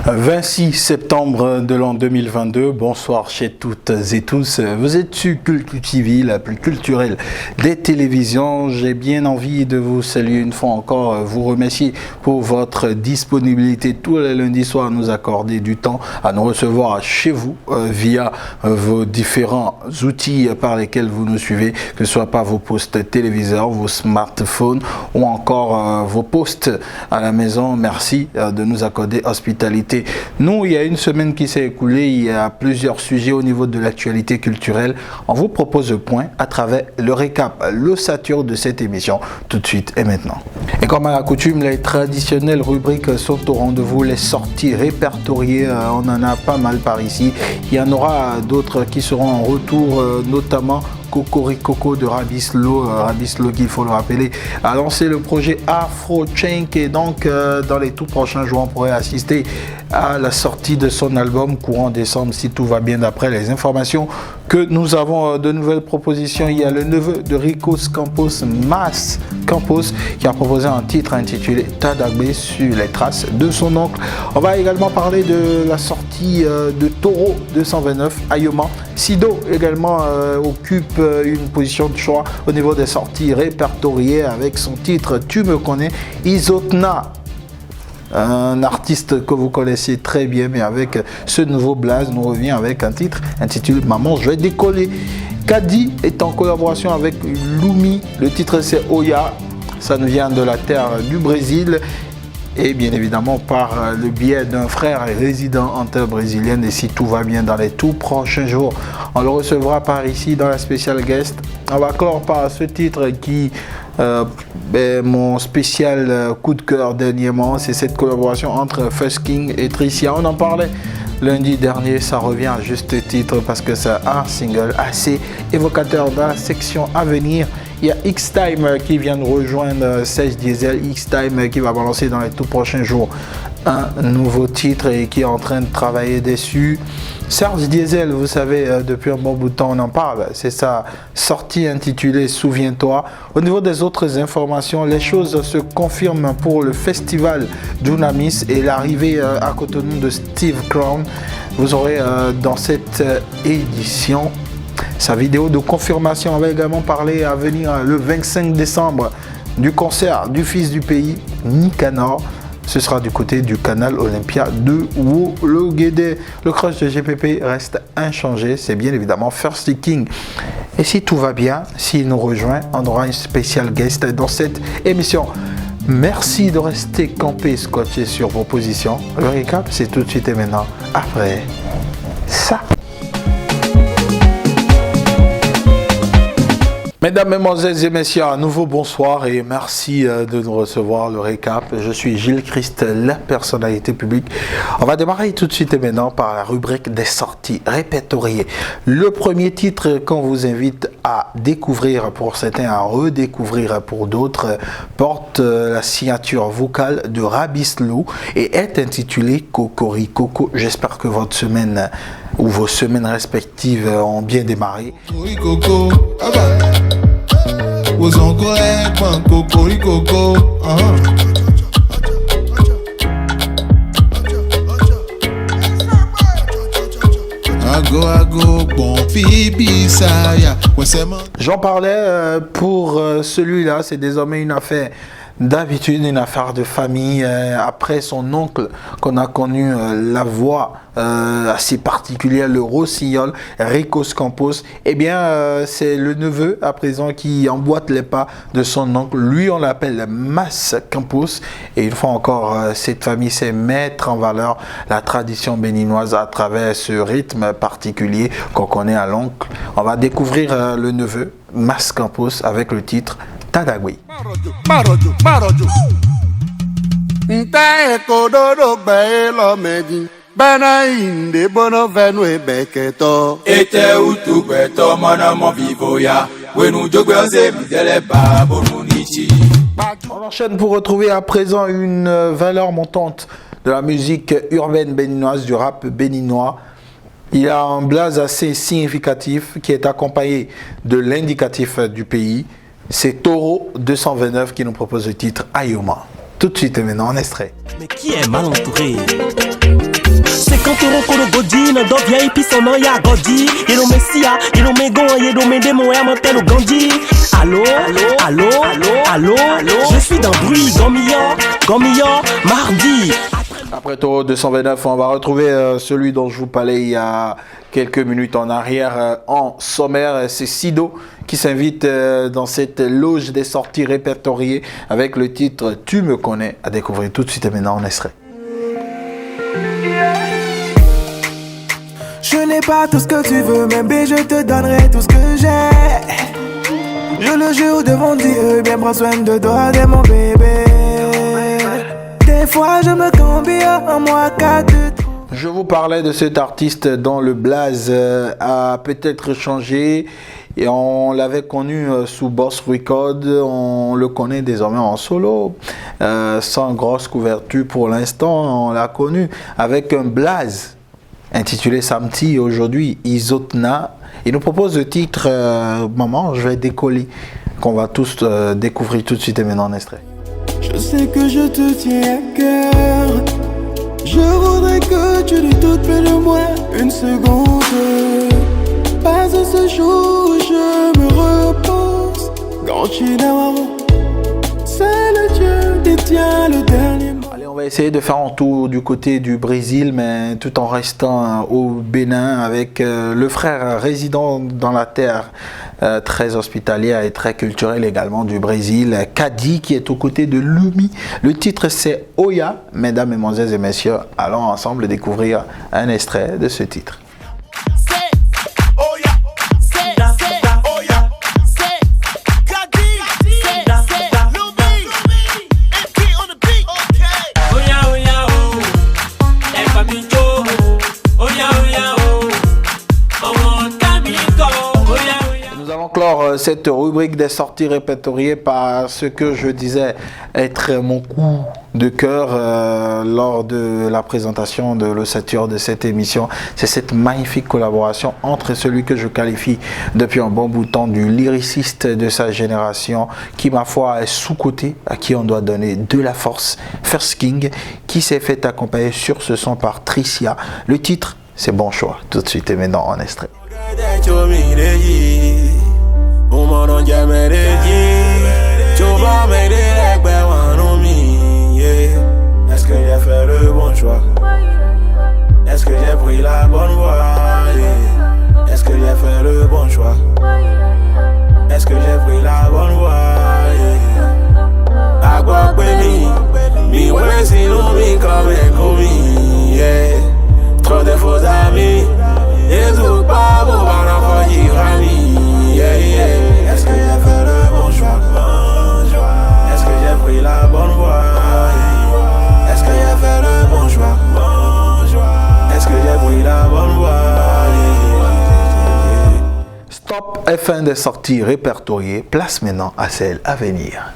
26 septembre de l'an 2022, bonsoir chez toutes et tous. Vous êtes sur Culture TV, la plus culturelle des télévisions. J'ai bien envie de vous saluer une fois encore, vous remercier pour votre disponibilité tous les lundis soirs à nous accorder du temps, à nous recevoir chez vous via vos différents outils par lesquels vous nous suivez, que ce soit par vos postes téléviseurs, vos smartphones ou encore vos postes à la maison. Merci de nous accorder hospitalité. Nous, il y a une semaine qui s'est écoulée, il y a plusieurs sujets au niveau de l'actualité culturelle. On vous propose un point à travers le récap, l'ossature de cette émission, tout de suite et maintenant. Et comme à la coutume, les traditionnelles rubriques sont au rendez-vous, les sorties répertoriées, on en a pas mal par ici. Il y en aura d'autres qui seront en retour, notamment Cocoricoco de Rabislo. Rabislo, qu'il faut le rappeler, a lancé le projet Afro Chank et donc dans les tout prochains jours on pourrait assister à la sortie de son album courant décembre si tout va bien d'après les informations que nous avons. De nouvelles propositions, il y a le neveu de Ricos Campos, Mas Campos, qui a proposé un titre intitulé Tadagbe sur les traces de son oncle. On va également parler de la sortie de Toro 229 Ayoma. Sido également occupe une position de choix au niveau des sorties répertoriées avec son titre Tu me connais. Isotna, un artiste que vous connaissez très bien, mais avec ce nouveau blaze nous revient avec un titre intitulé Maman je vais décoller. Kadi est en collaboration avec Lumi, le titre c'est Oya, ça nous vient de la terre du Brésil et bien évidemment par le biais d'un frère résident en terre brésilienne. Et si tout va bien dans les tout prochains jours, on le recevra par ici dans la spécial guest. On va clore par ce titre qui mon spécial coup de cœur dernièrement, c'est cette collaboration entre First King et Tricia. On en parlait lundi dernier, ça revient à juste titre parce que c'est un single assez évocateur. Dans la section à venir, il y a X-Time qui vient de rejoindre Serge Diesel. X-Time qui va balancer dans les tout prochains jours un nouveau titre et qui est en train de travailler dessus. Serge Diesel, vous savez, depuis un bon bout de temps on en parle, c'est sa sortie intitulée Souviens-toi. Au niveau des autres informations, les choses se confirment pour le festival d'Unamis et l'arrivée à Cotonou de Steve Crown. Vous aurez dans cette édition sa vidéo de confirmation. On va également parler à venir le 25 décembre du concert du fils du pays, Nicanor. Ce sera du côté du canal Olympia de Wologede. Le crush de GPP reste inchangé, c'est bien évidemment First King. Et si tout va bien, s'il nous rejoint, on aura une spécial guest dans cette émission. Merci de rester campé, scotché sur vos positions. Le récap, c'est tout de suite et maintenant, après ça. Mesdames, Mesdemoiselles et Messieurs, à nouveau bonsoir et merci de nous recevoir. Le récap, je suis Gilles Christ, la personnalité publique. On va démarrer tout de suite et maintenant par la rubrique des sorties répertoriées. Le premier titre qu'on vous invite à découvrir pour certains, à redécouvrir pour d'autres, porte la signature vocale de Rabislo et est intitulé Cocoricoco. J'espère que votre semaine ou vos semaines respectives ont bien démarré. J'en parlais pour celui-là, c'est désormais une affaire d'habitude, une affaire de famille. Après son oncle qu'on a connu la voix assez particulière, le rossignol, Ricos Campos, eh bien c'est le neveu à présent qui emboîte les pas de son oncle. Lui on l'appelle Mas Campos et une fois encore cette famille sait mettre en valeur la tradition béninoise à travers ce rythme particulier qu'on connaît à l'oncle. On va découvrir le neveu Mas Campos avec le titre Tadagbe. On enchaîne pour retrouver à présent une valeur montante de la musique urbaine béninoise, du rap béninois. Il a un blaze assez significatif qui est accompagné de l'indicatif du pays. C'est Toro 229 qui nous propose le titre Ayoma. Tout de suite et maintenant en extrait. Mais qui est mal entouré? 50 € kono godi nan do VIP son nan ya godi. Yelo Messia, yelo Megon, yelo Mende mon air m'appelle au Gandhi. Allô, allô, allô, allô, je suis dans bruit, Gambillon, mardi. Après Toro 229, on va retrouver celui dont je vous parlais il y a quelques minutes en arrière en sommaire. C'est Sido qui s'invite dans cette loge des sorties répertoriées avec le titre « Tu me connais » à découvrir tout de suite et maintenant en extrait. Je n'ai pas tout ce que tu veux, mais bé, je te donnerai tout ce que j'ai. Je le jure devant Dieu, bien prends soin de toi, de mon bébé. Des fois je me cambie en moi qu'à te... Je vous parlais de cet artiste dont le blaze a peut-être changé. Et on l'avait connu sous Boss Record, on le connaît désormais en solo, sans grosse couverture pour l'instant. On l'a connu avec un blaze intitulé Samti. Aujourd'hui, Isotna. Il nous propose le titre Maman, je vais décoller, qu'on va tous découvrir tout de suite et maintenant en extrait. Je sais que je te tiens à cœur. Je voudrais que tu ne doutes plus de moi une seconde. Pas un seul jour où je me repose. Quand tu n'as c'est le Dieu détient le dernier mot. Allez, on va essayer de faire un tour du côté du Brésil, mais tout en restant au Bénin avec le frère résident dans la terre, très hospitalière et très culturel également du Brésil, Kadi, qui est aux côtés de Lumi. Le titre c'est Oya. Mesdames, mesdemoiselles et messieurs, allons ensemble découvrir un extrait de ce titre. Clore cette rubrique des sorties répertoriées par ce que je disais être mon coup de cœur lors de la présentation de l'ossature de cette émission. C'est cette magnifique collaboration entre celui que je qualifie depuis un bon bout de temps du lyriciste de sa génération, qui ma foi est sous-coté, à qui on doit donner de la force, First King, qui s'est fait accompagner sur ce son par Tricia. Le titre, c'est Bon Choix. Tout de suite et maintenant en extrait. Est-ce que j'ai fait le bon choix? Est-ce que j'ai pris la bonne voie? Est-ce que j'ai fait le bon choix? Est-ce que j'ai pris la bonne voie? Agua Penny, mi ouais sinon mi comme commis. Trop de faux amis, et tout pas bon para faire rami. Est-ce que j'ai fait le bon choix? Est-ce que j'ai pris la bonne voie? Est-ce que j'ai fait le bon choix? Est-ce que j'ai pris la bonne voie? Stop est fin des sorties répertoriées. Place maintenant à celle à venir.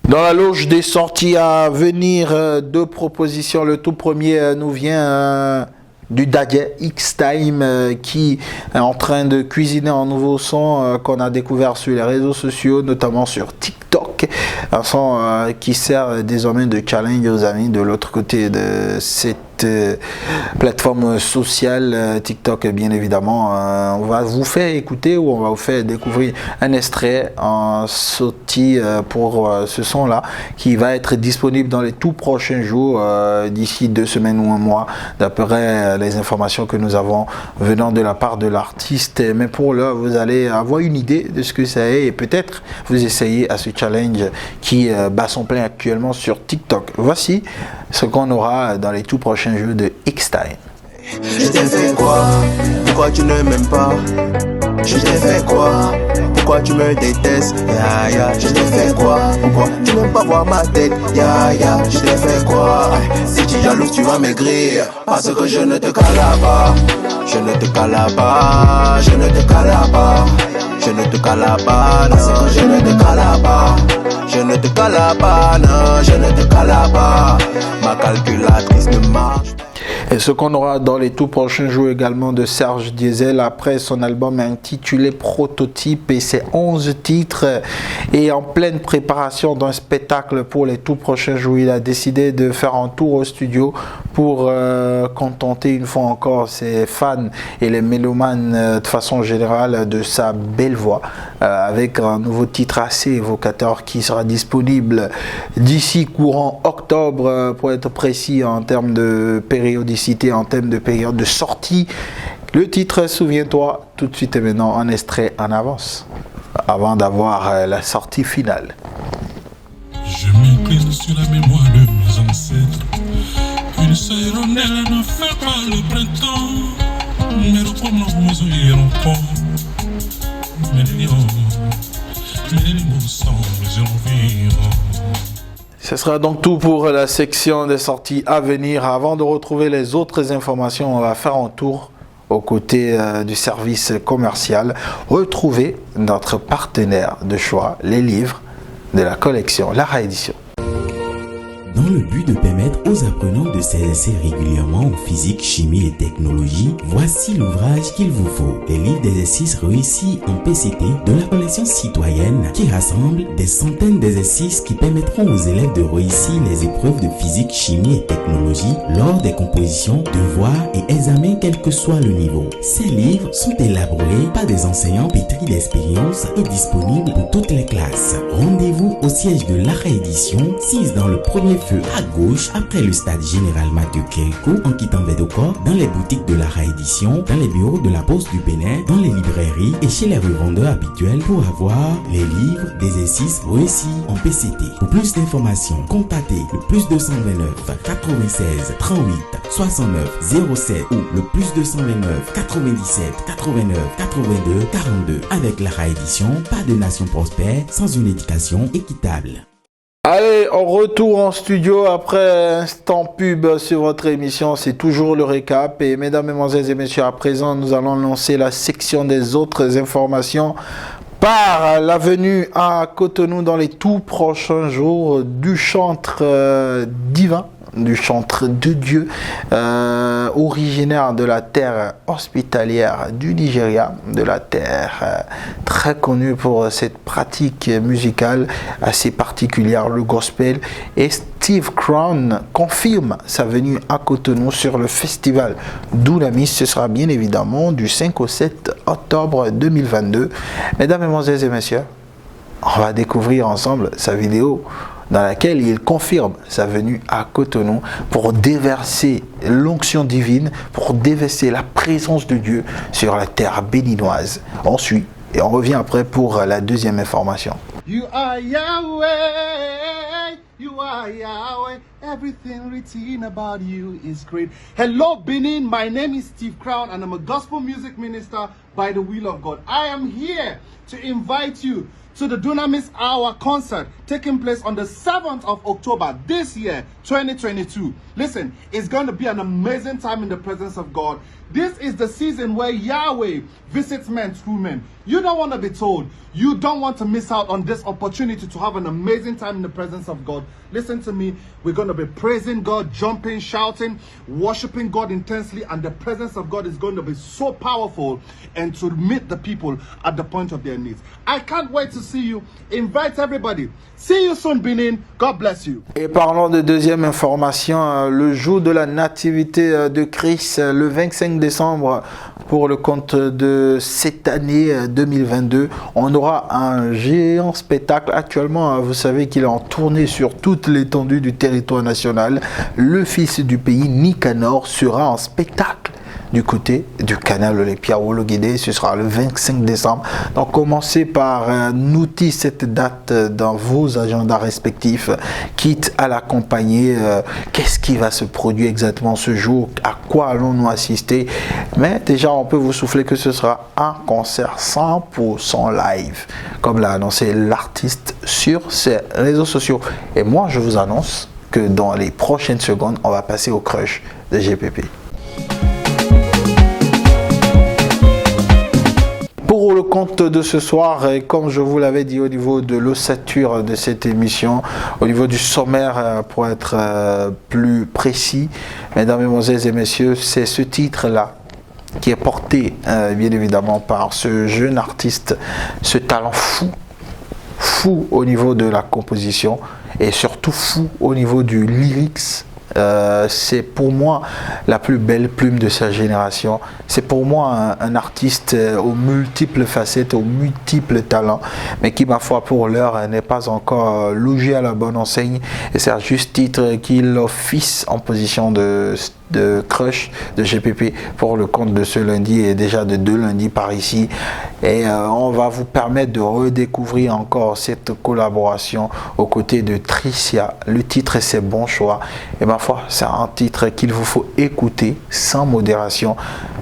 Dans la loge des sorties à venir, deux propositions. Le tout premier nous vient du Dadje X-Time qui est en train de cuisiner un nouveau son qu'on a découvert sur les réseaux sociaux, notamment sur TikTok. Un son qui sert désormais de challenge aux amis de l'autre côté de cette plateforme sociale, TikTok bien évidemment. On va vous faire écouter ou on va vous faire découvrir un extrait en sortie pour ce son là qui va être disponible dans les tout prochains jours, d'ici 2 semaines ou un mois, d'après les informations que nous avons venant de la part de l'artiste. Mais pour là, vous allez avoir une idée de ce que ça est et peut-être vous essayez à ce challenge qui bat son plein actuellement sur TikTok. Voici ce qu'on aura dans les tout prochains jeux de X-Time. Je t'ai fait quoi? Pourquoi tu ne m'aimes pas? Je t'ai fait quoi? Pourquoi tu me détestes? Ya ya, je t'ai fait quoi? Pourquoi tu n'aimes pas voir ma tête? Ya ya, je t'ai fait quoi? Si tu es jalouse, tu vas maigrir. Parce que je ne te cala pas. Je ne te cala pas. Je ne te cala pas. Je ne te cala pas. Parce que je ne te cala pas. Je ne te cala pas. Non, je ne te cala pas. Ma calculatrice ne marche pas. Et ce qu'on aura dans les tout prochains jours également de Serge Diesel après son album intitulé Prototype et ses 11 titres et en pleine préparation d'un spectacle pour les tout prochains jours. Il a décidé de faire un tour au studio pour contenter une fois encore ses fans et les mélomanes de façon générale de sa belle voix avec un nouveau titre assez évocateur qui sera disponible d'ici courant octobre pour être précis en termes de périodicité, en termes de période de sortie. Le titre, souviens-toi, tout de suite et maintenant en extrait en avance avant d'avoir la sortie finale. Je m'incline sur la mémoire de mes ancêtres. Une seule hirondelle ne fait pas le printemps, mais le pomme rose y encore. Mais les mots semblent environ. Ce sera donc tout pour la section des sorties à venir. Avant de retrouver les autres informations, on va faire un tour aux côtés du service commercial. Retrouver notre partenaire de choix, les livres de la collection La Réédition. Dans le but de permettre aux apprenants de s'exercer régulièrement en physique, chimie et technologie, voici l'ouvrage qu'il vous faut. Les livres d'exercices réussis en PCT de la collection citoyenne qui rassemble des centaines d'exercices qui permettront aux élèves de réussir les épreuves de physique, chimie et technologie lors des compositions, devoirs et examens quel que soit le niveau. Ces livres sont élaborés par des enseignants pétris d'expérience et disponibles pour toutes les classes. Rendez-vous au siège de La Réédition, 6 dans le premier feu à gauche après le stade général Mathieu Kéko en quittant Védocor, dans les boutiques de La Réédition, dans les bureaux de la Poste du Bénin, dans les librairies et chez les revendeurs habituels pour avoir les livres d'exercices réussis en PCT. Pour plus d'informations, contactez le +229 96 38 69 07 ou le +229 97 89 82 42. Avec La Réédition, pas de nation prospère sans une éducation équitable. Allez, on retourne en studio après un instant pub sur votre émission. C'est toujours le récap. Et mesdames, mesdemoiselles et messieurs, à présent, nous allons lancer la section des autres informations par la venue à Cotonou dans les tout prochains jours du chantre divin, du chantre de Dieu, originaire de la terre hospitalière du Nigeria, de la terre très connue pour cette pratique musicale assez particulière, le gospel. Et Steve Crown confirme sa venue à Cotonou sur le festival d'Ounamis. Ce sera bien évidemment du 5 au 7 octobre 2022. Mesdames, mesdemoiselles et messieurs, on va découvrir ensemble sa vidéo dans laquelle il confirme sa venue à Cotonou pour déverser l'onction divine, pour déverser la présence de Dieu sur la terre béninoise. On suit et on revient après pour la deuxième information. You are Yahweh, you are Yahweh, everything written about you is great. Hello Benin, my name is Steve Crown and I'm a gospel music minister by the will of God. I am here to invite you to the Dunamis Hour concert taking place on the 7th of October this year, 2022. Listen, it's going to be an amazing time in the presence of God. This is the season where Yahweh visits men through men. You don't want to be told. You don't want to miss out on this opportunity to have an amazing time in the presence of God. Listen to me. We're going to be praising God, jumping, shouting, worshiping God intensely, and the presence of God is going to be so powerful and to meet the people at the point of their needs. I can't wait to see you. Invite everybody. See you soon, Benin. God bless you. Et parlons de deuxième information, le jour de la nativité de Christ, le 25 décembre, pour le compte de cette année 2022, on aura un géant spectacle. Actuellement, vous savez qu'il est en tournée sur toute l'étendue du territoire national. Le fils du pays, Nicanor, sera en spectacle du côté du canal Olympia Wologuédé. Ce sera le 25 décembre. Donc commencez par noter cette date dans vos agendas respectifs, quitte à l'accompagner. Qu'est-ce qui va se produire exactement ce jour? À quoi allons-nous assister? Mais déjà, on peut vous souffler que ce sera un concert 100% live, comme l'a annoncé l'artiste sur ses réseaux sociaux. Et moi, je vous annonce que dans les prochaines secondes, on va passer au crush de GPP. Pour le compte de ce soir, et comme je vous l'avais dit au niveau de l'ossature de cette émission, au niveau du sommaire pour être plus précis, mesdames, mesdemoiselles et messieurs, c'est ce titre-là qui est porté bien évidemment par ce jeune artiste, ce talent fou au niveau de la composition et surtout fou au niveau du lyrics. C'est pour moi la plus belle plume de sa génération. C'est pour moi un artiste aux multiples facettes, aux multiples talents, mais qui, ma foi, pour l'heure, n'est pas encore logé à la bonne enseigne. Et c'est à juste titre qu'il office en position de crush de GPP pour le compte de ce lundi et déjà de 2 lundis par ici. Et on va vous permettre de redécouvrir encore cette collaboration aux côtés de Tricia. Le titre est C'est Bon Choix. Et ma foi, c'est un titre qu'il vous faut écouter sans modération.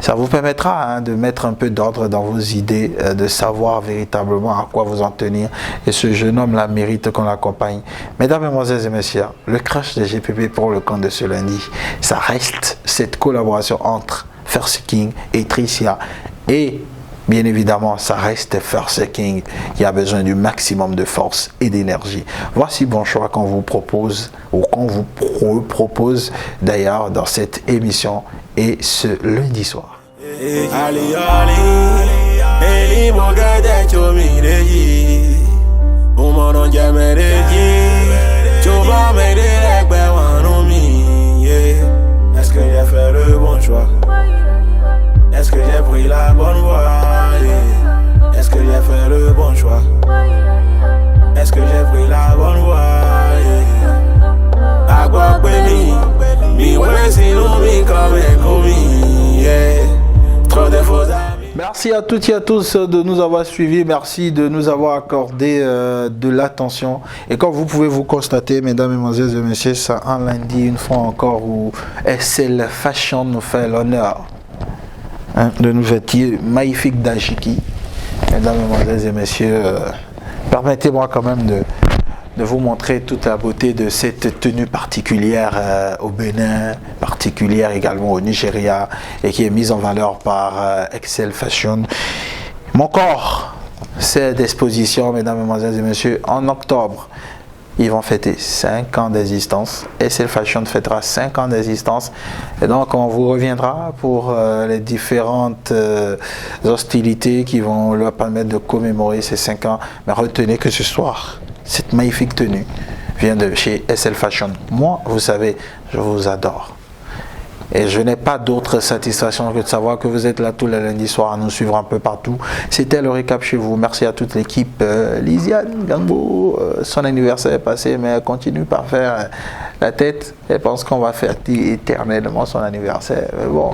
Ça vous permettra de mettre un peu d'ordre dans vos idées, de savoir véritablement à quoi vous en tenir. Et ce jeune homme-là mérite qu'on l'accompagne. Mesdames, mesdemoiselles et messieurs, le crush de GPP pour le compte de ce lundi, ça reste cette collaboration entre First King et Tricia. Et bien évidemment, ça reste First King qui a besoin du maximum de force et d'énergie. Voici Bon Choix qu'on vous propose, ou qu'on vous propose d'ailleurs dans cette émission et ce lundi soir. Est-ce que j'ai fait le bon choix? Est-ce que j'ai pris la bonne voie? Est-ce que j'ai fait le bon choix? Est-ce que j'ai pris la bonne voie? Agua mi sinon mi comme trop de faux amis. Merci à toutes et à tous de nous avoir suivis, merci de nous avoir accordé de l'attention. Et comme vous pouvez vous constater, mesdames, mesdemoiselles et messieurs, c'est un lundi une fois encore où SL Fashion nous fait l'honneur de nous vêtir magnifique d'Ajiki. Mesdames, mesdemoiselles et messieurs, permettez-moi quand même de vous montrer toute la beauté de cette tenue particulière au Bénin, particulière également au Nigeria, et qui est mise en valeur par Excel Fashion. Mon corps, c'est d'exposition, mesdames, mesdemoiselles et messieurs, en octobre. Ils vont fêter 5 ans d'existence. Excel Fashion fêtera 5 ans d'existence. Et donc, on vous reviendra pour les différentes hostilités qui vont leur permettre de commémorer ces 5 ans. Mais retenez que ce soir, cette magnifique tenue vient de chez SL Fashion. Moi, vous savez, je vous adore. Et je n'ai pas d'autre satisfaction que de savoir que vous êtes là tous les lundis soirs à nous suivre un peu partout. C'était le récap chez vous. Merci à toute l'équipe. Lisiane Gambo, son anniversaire est passé, mais elle continue par faire la tête. Elle pense qu'on va faire éternellement son anniversaire. Mais bon,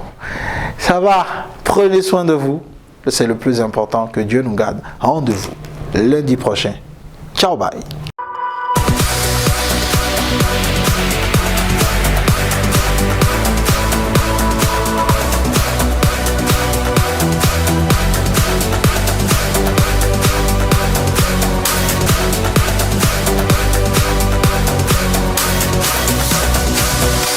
ça va. Prenez soin de vous. C'est le plus important. Que Dieu nous garde. Rendez-vous lundi prochain. Ciao, bye.